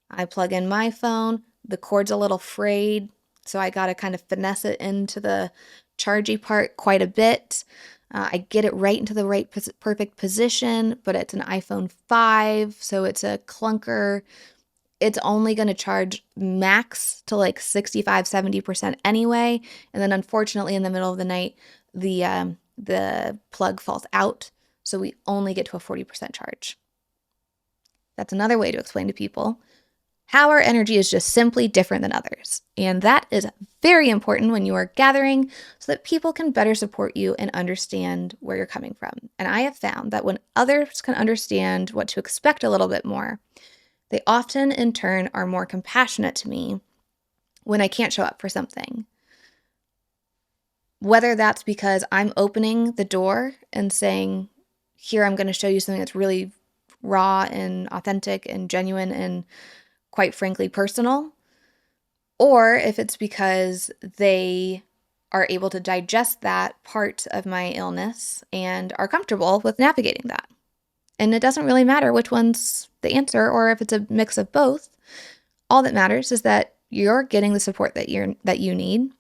I plug in my phone. The cord's a little frayed. So I got to kind of finesse it into the chargy part quite a bit. I get it right into the right perfect position, but it's an iPhone 5, so it's a clunker. It's only going to charge max to like 65, 70% anyway. And then unfortunately in the middle of the night, the plug falls out. So we only get to a 40% charge. That's another way to explain to people how our energy is just simply different than others. And that is very important when you are gathering so that people can better support you and understand where you're coming from. And I have found that when others can understand what to expect a little bit more, they often in turn are more compassionate to me when I can't show up for something. Whether that's because I'm opening the door and saying, here, I'm going to show you something that's really raw and authentic and genuine and quite frankly personal, or if it's because they are able to digest that part of my illness and are comfortable with navigating that. And it doesn't really matter which one's the answer or if it's a mix of both. All that matters is that you're getting the support that you need.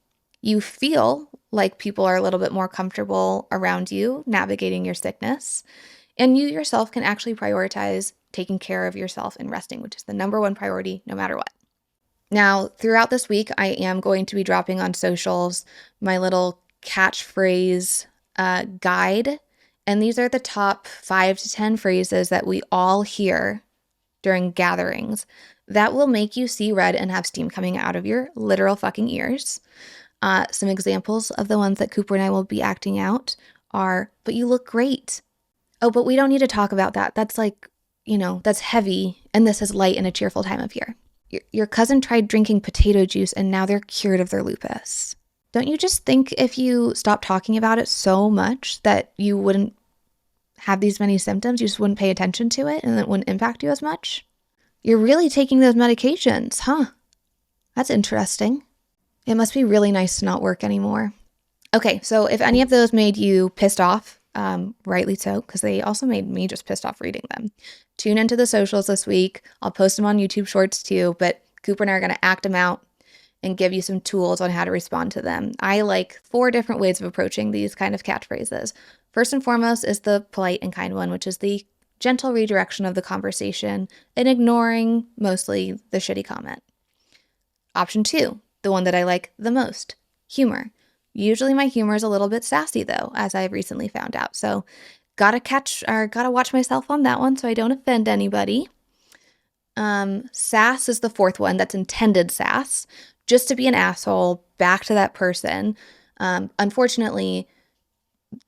You feel like people are a little bit more comfortable around you navigating your sickness, and you yourself can actually prioritize taking care of yourself and resting, which is the number one priority no matter what. Now, throughout this week, I am going to be dropping on socials my little catchphrase guide. And these are the top 5 to 10 phrases that we all hear during gatherings that will make you see red and have steam coming out of your literal fucking ears. Some examples of the ones that Cooper and I will be acting out are, but you look great. Oh, but we don't need to talk about that. That's like, that's heavy, and this is light and a cheerful time of year. Your cousin tried drinking potato juice and now they're cured of their lupus. Don't you just think if you stopped talking about it so much that you wouldn't have these many symptoms? You just wouldn't pay attention to it and it wouldn't impact you as much? You're really taking those medications, huh? That's interesting. It must be really nice to not work anymore. Okay, so if any of those made you pissed off, rightly so, because they also made me just pissed off reading them. Tune into the socials this week. I'll post them on YouTube Shorts too, but Cooper and I are going to act them out and give you some tools on how to respond to them. I like 4 different ways of approaching these kind of catchphrases. First and foremost is the polite and kind one, which is the gentle redirection of the conversation and ignoring mostly the shitty comment. Option 2, the one that I like the most, humor. Usually my humor is a little bit sassy though, as I've recently found out. So gotta watch myself on that one so I don't offend anybody. Sass is the 4th one. That's intended sass, just to be an asshole back to that person. Unfortunately,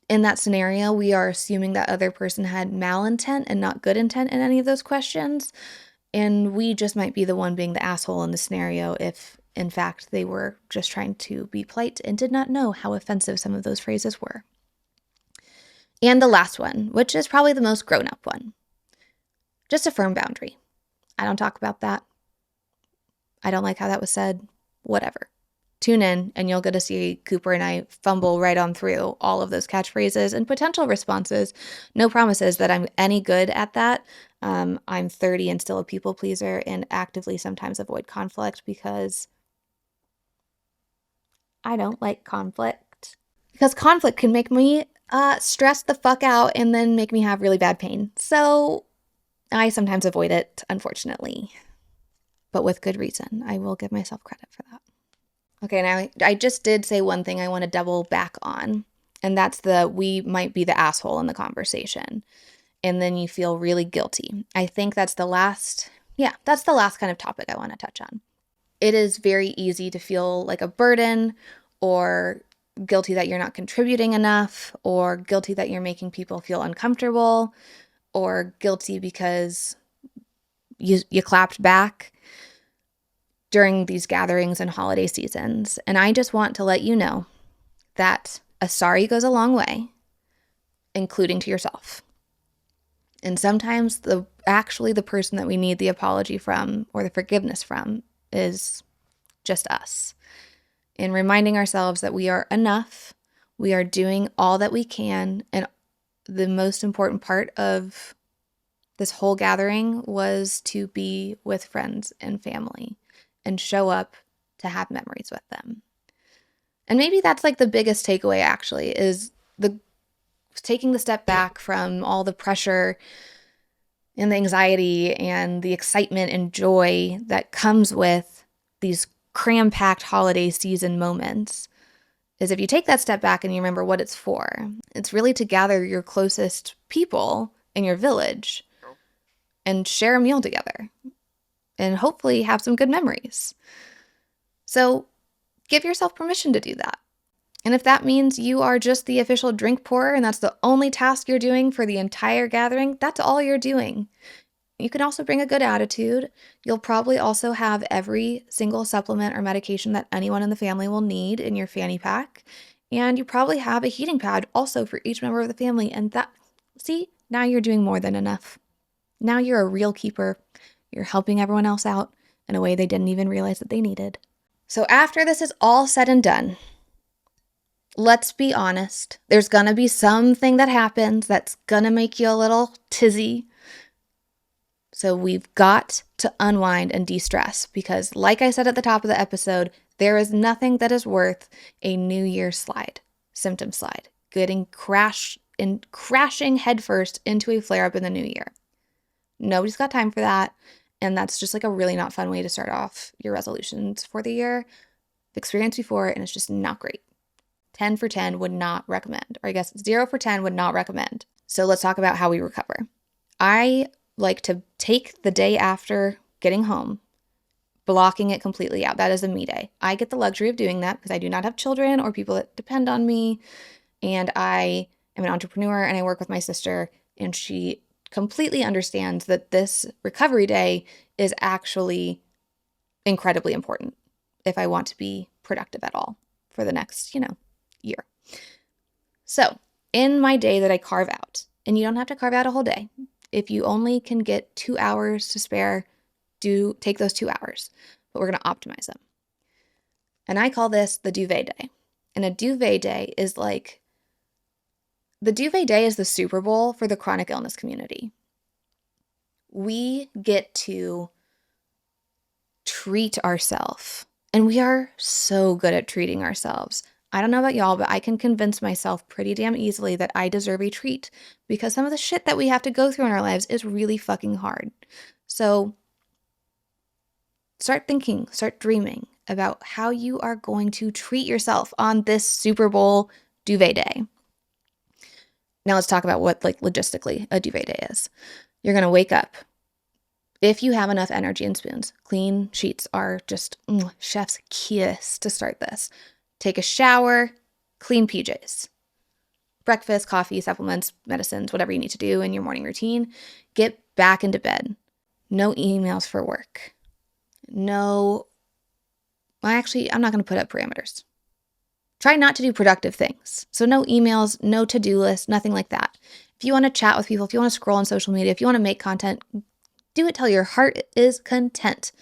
in that scenario, we are assuming that other person had malintent and not good intent in any of those questions. And we just might be the one being the asshole in the scenario if, in fact, they were just trying to be polite and did not know how offensive some of those phrases were. And the last one, which is probably the most grown-up one. Just a firm boundary. I don't talk about that. I don't like how that was said. Whatever. Tune in and you'll get to see Cooper and I fumble right on through all of those catchphrases and potential responses. No promises that I'm any good at that. I'm 30 and still a people pleaser and actively sometimes avoid conflict because I don't like conflict. Because conflict can make me stress the fuck out and then make me have really bad pain. So I sometimes avoid it, unfortunately. But with good reason. I will give myself credit for that. Okay, now I just did say one thing I want to double back on, and that's we might be the asshole in the conversation, and then you feel really guilty. I think that's the last kind of topic I want to touch on. It is very easy to feel like a burden or guilty that you're not contributing enough or guilty that you're making people feel uncomfortable or guilty because you clapped back during these gatherings and holiday seasons. And I just want to let you know that a sorry goes a long way, including to yourself. And sometimes the person that we need the apology from or the forgiveness from is just us. And reminding ourselves that we are enough, we are doing all that we can, and the most important part of this whole gathering was to be with friends and family and show up to have memories with them. And maybe that's like the biggest takeaway actually, is the taking the step back from all the pressure and the anxiety and the excitement and joy that comes with these cram-packed holiday season moments. Is if you take that step back and you remember what it's for, it's really to gather your closest people in your village and share a meal together and hopefully have some good memories. So give yourself permission to do that. And if that means you are just the official drink pourer and that's the only task you're doing for the entire gathering, that's all you're doing. You can also bring a good attitude. You'll probably also have every single supplement or medication that anyone in the family will need in your fanny pack. And you probably have a heating pad also for each member of the family. And now you're doing more than enough. Now you're a real keeper. You're helping everyone else out in a way they didn't even realize that they needed. So after this is all said and done, let's be honest. There's going to be something that happens that's going to make you a little tizzy. So we've got to unwind and de-stress because, like I said at the top of the episode, there is nothing that is worth a New Year's symptom slide, crashing headfirst into a flare-up in the new year. Nobody's got time for that, and that's just like a really not fun way to start off your resolutions for the year. I've experienced before, and it's just not great. 10 for 10 would not recommend, or I guess 0 for 10 would not recommend. So let's talk about how we recover. I like to take the day after getting home, blocking it completely out. That is a me day. I get the luxury of doing that because I do not have children or people that depend on me. And I am an entrepreneur and I work with my sister, and she completely understands that this recovery day is actually incredibly important if I want to be productive at all for the next, year. So in my day that I carve out, and you don't have to carve out a whole day. If you only can get 2 hours to spare, take those 2 hours, but we're going to optimize them. And I call this the duvet day. And a duvet day is the duvet day is the Super Bowl for the chronic illness community. We get to treat ourselves, and we are so good at treating ourselves. I don't know about y'all, but I can convince myself pretty damn easily that I deserve a treat because some of the shit that we have to go through in our lives is really fucking hard. So start dreaming about how you are going to treat yourself on this Super Bowl duvet day. Now let's talk about what logistically a duvet day is. You're going to wake up. If you have enough energy and spoons, clean sheets are just chef's kiss to start this. Take a shower, clean PJs. Breakfast, coffee, supplements, medicines, whatever you need to do in your morning routine. Get back into bed. No emails for work. I'm not going to put up parameters. Try not to do productive things. So no emails, no to-do list, nothing like that. If you want to chat with people, if you want to scroll on social media, if you want to make content, do it till your heart is content.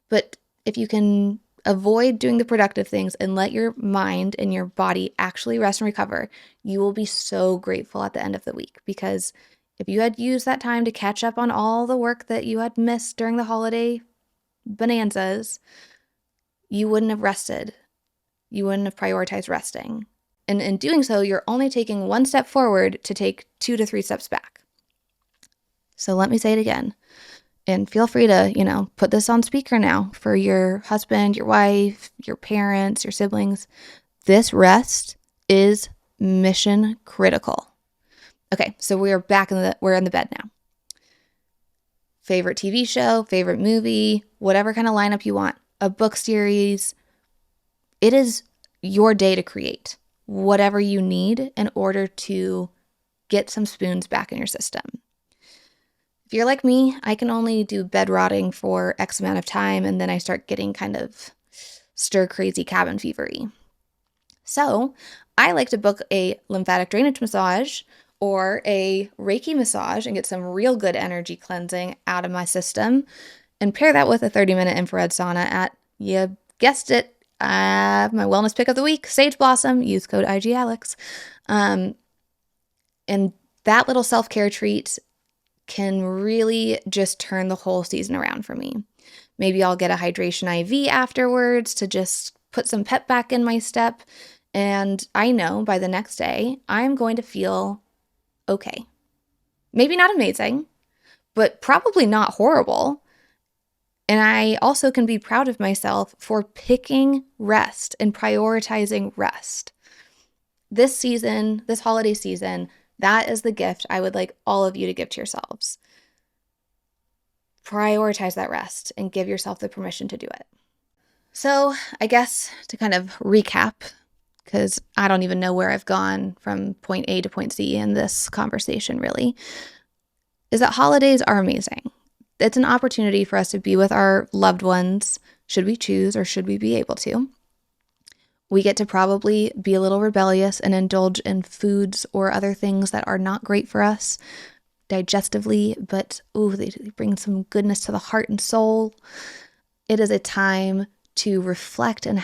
But if you can avoid doing the productive things and let your mind and your body actually rest and recover, you will be so grateful at the end of the week. Because if you had used that time to catch up on all the work that you had missed during the holiday bonanzas, you wouldn't have rested. You wouldn't have prioritized resting. And in doing so, you're only taking one step forward to take 2 to 3 steps back. So let me say it again. And feel free to, put this on speaker now for your husband, your wife, your parents, your siblings. This rest is mission critical. Okay, so we're in the bed now. Favorite TV show, favorite movie, whatever kind of lineup you want, a book series. It is your day to create whatever you need in order to get some spoons back in your system. If you're like me, I can only do bed rotting for X amount of time, and then I start getting kind of stir-crazy cabin fevery. So I like to book a lymphatic drainage massage or a Reiki massage and get some real good energy cleansing out of my system, and pair that with a 30-minute infrared sauna at, you guessed it, my wellness pick of the week, Sage Blossom. Use code IGAlex. And that little self-care treat can really just turn the whole season around for me. Maybe I'll get a hydration IV afterwards to just put some pep back in my step. And I know by the next day, I'm going to feel okay. Maybe not amazing, but probably not horrible. And I also can be proud of myself for picking rest and prioritizing rest. This season, this holiday season, that is the gift I would like all of you to give to yourselves. Prioritize that rest and give yourself the permission to do it. So I guess to kind of recap, because I don't even know where I've gone from point A to point C in this conversation really, is that holidays are amazing. It's an opportunity for us to be with our loved ones, should we choose or should we be able to. We get to probably be a little rebellious and indulge in foods or other things that are not great for us digestively, but they bring some goodness to the heart and soul. It is a time to reflect and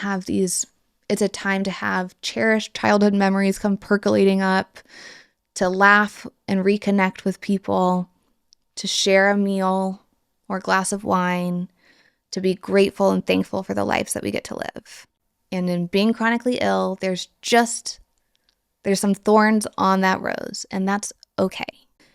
it's a time to have cherished childhood memories come percolating up, to laugh and reconnect with people, to share a meal or glass of wine, to be grateful and thankful for the lives that we get to live. And in being chronically ill, there's some thorns on that rose, and that's okay.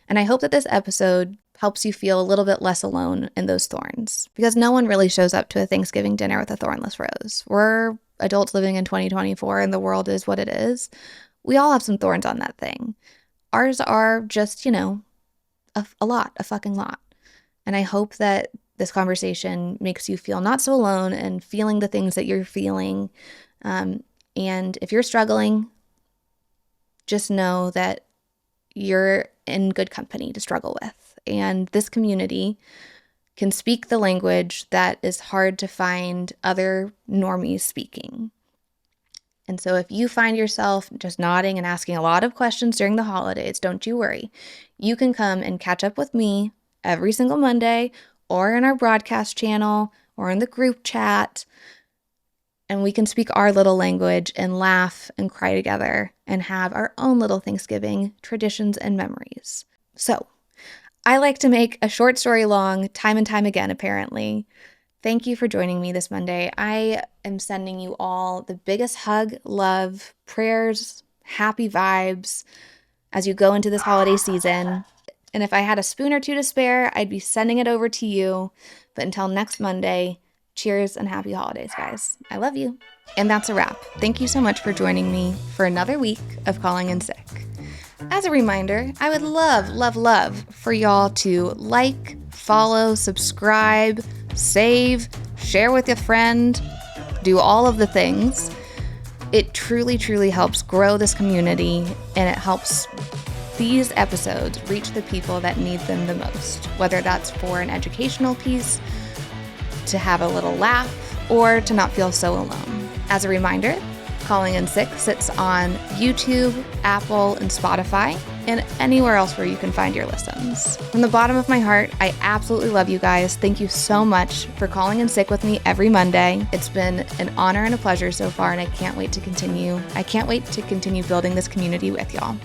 And I hope that this episode helps you feel a little bit less alone in those thorns, because no one really shows up to a Thanksgiving dinner with a thornless rose. We're adults living in 2024 and the world is what it is. We all have some thorns on that thing. Ours are just, a fucking lot. And I hope that this conversation makes you feel not so alone and feeling the things that you're feeling. And if you're struggling, just know that you're in good company to struggle with. And this community can speak the language that is hard to find other normies speaking. And so if you find yourself just nodding and asking a lot of questions during the holidays, don't you worry. You can come and catch up with me every single Monday, or in our broadcast channel, or in the group chat, and we can speak our little language and laugh and cry together and have our own little Thanksgiving traditions and memories. So, I like to make a short story long time and time again, apparently. Thank you for joining me this Monday. I am sending you all the biggest hug, love, prayers, happy vibes as you go into this holiday season. And if I had a spoon or two to spare, I'd be sending it over to you. But until next Monday, cheers and happy holidays, guys. I love you. And that's a wrap. Thank you so much for joining me for another week of Calling in Sick. As a reminder, I would love for y'all to like, follow, subscribe, save, share with a friend, do all of the things. It truly helps grow this community, and it helps these episodes reach the people that need them the most, whether that's for an educational piece, to have a little laugh, or to not feel so alone. As a reminder, Calling in Sick sits on YouTube, Apple, and Spotify, and anywhere else where you can find your listens. From the bottom of my heart, I absolutely love you guys. Thank you so much for calling in sick with me every Monday. It's been an honor and a pleasure so far, and I can't wait to continue. I can't wait to continue building this community with y'all.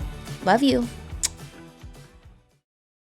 Love you.